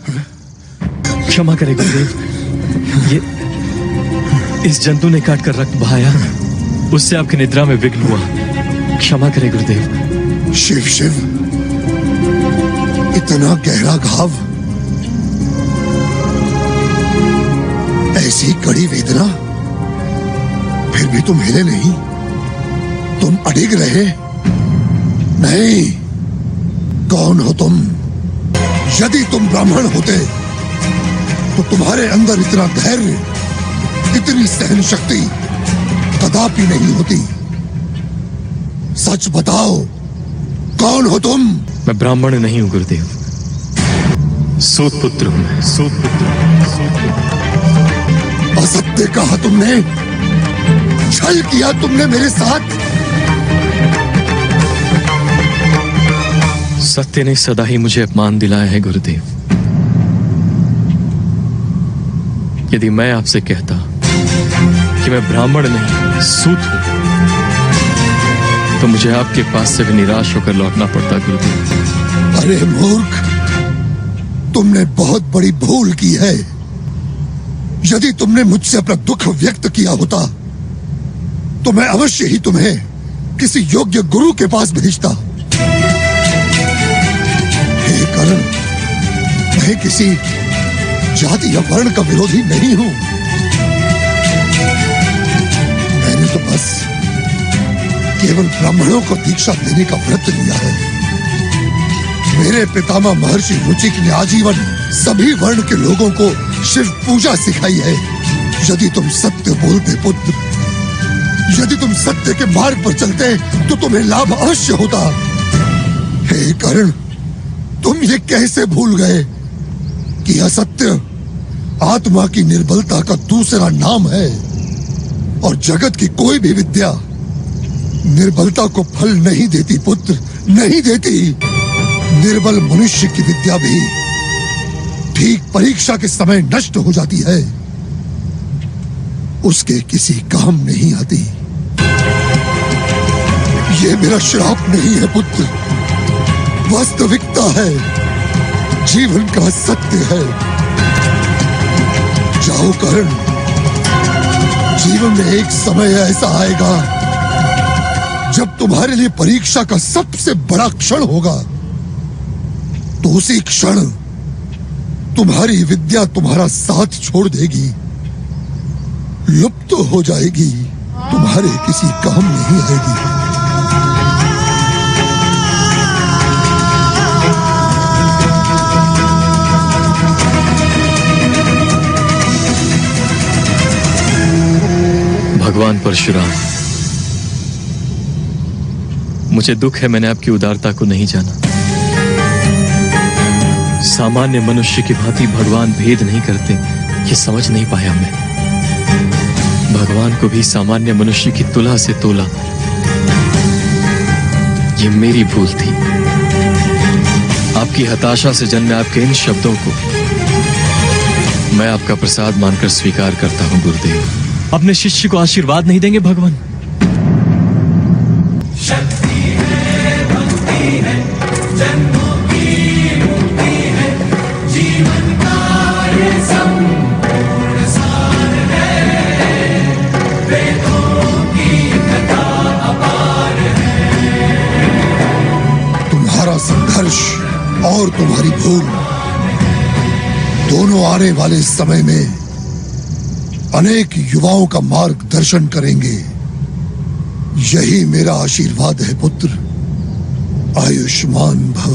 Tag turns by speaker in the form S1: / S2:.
S1: क्षमा करें गुरुदेव, ये इस जंतु ने काट कर रक्त बहाया, उससे आपकी निद्रा में विघ्न हुआ। क्षमा करें गुरुदेव।
S2: शिव शिव, इतना गहरा घाव, ऐसी कड़ी वेदना, फिर भी तुम हिले नहीं, तुम अडिग रहे। नहीं, कौन हो तुम? यदि तुम ब्राह्मण होते तो तुम्हारे अंदर इतना धैर्य, इतनी सहन शक्ति कदापि नहीं होती। सच बताओ, कौन हो तुम?
S1: मैं ब्राह्मण नहीं हूं गुरुदेव, सूत पुत्र हूं मैं, सूत पुत्र।
S2: असत्य कहा तुमने, छल किया तुमने मेरे साथ।
S1: सत्य ने सदा ही मुझे अपमान दिलाया है गुरुदेव। यदि मैं आपसे कहता कि मैं ब्राह्मण नहीं सूत हूं, तो मुझे आपके पास से भी निराश होकर लौटना पड़ता गुरुदेव।
S2: अरे मूर्ख, तुमने बहुत बड़ी भूल की है। यदि तुमने मुझसे अपना दुख व्यक्त किया होता तो मैं अवश्य ही तुम्हें किसी योग्य गुरु के पास भेजता। हे कर्ण, मैं किसी जाति या वर्ण का विरोधी नहीं हूं। मैंने तो बस केवल ब्राह्मणों को दीक्षा देने का व्रत लिया है। मेरे पितामह महर्षि रुचिक ने आजीवन सभी वर्ण के लोगों को शिव पूजा सिखाई है। यदि तुम सत्य बोलते पुत्र, यदि तुम सत्य के मार्ग पर चलते तो तुम्हें लाभ अवश्य होता। हे कर्ण, तुम ये कैसे भूल गए कि असत्य आत्मा की निर्बलता का दूसरा नाम है, और जगत की कोई भी विद्या निर्बलता को फल नहीं देती पुत्र, नहीं देती। निर्बल मनुष्य की विद्या भी ठीक परीक्षा के समय नष्ट हो जाती है, उसके किसी काम नहीं आती। ये मेरा श्राप नहीं है पुत्र, वास्तविकता है, जीवन का सत्य है। जाओ कर्ण, जीवन में एक समय ऐसा आएगा जब तुम्हारे लिए परीक्षा का सबसे बड़ा क्षण होगा। तो उसी क्षण तुम्हारी विद्या तुम्हारा साथ छोड़ देगी, लुप्त हो जाएगी, तुम्हारे किसी काम नहीं आएगी।
S1: भगवान परशुराम, मुझे दुख है मैंने आपकी उदारता को नहीं जाना। सामान्य मनुष्य की भांति भगवान भेद नहीं करते, ये समझ नहीं पाया मैं। भगवान को भी सामान्य मनुष्य की तुला से तोला, ये मेरी भूल थी। आपकी हताशा से जन्मे आपके इन शब्दों को मैं आपका प्रसाद मानकर स्वीकार करता हूं गुरुदेव। अपने शिष्य को आशीर्वाद नहीं देंगे भगवान?
S3: शक्ति है, भक्ति है, जन्मों की मुक्ति है, जीवन का ये संपूर्ण सार है, वेदों की कथा अपार है।
S2: तुम्हारा संघर्ष और तुम्हारी भूल दोनों आने वाले समय में अनेक युवाओं का मार्गदर्शन करेंगे। यही मेरा आशीर्वाद है पुत्र। आयुष्मान भव।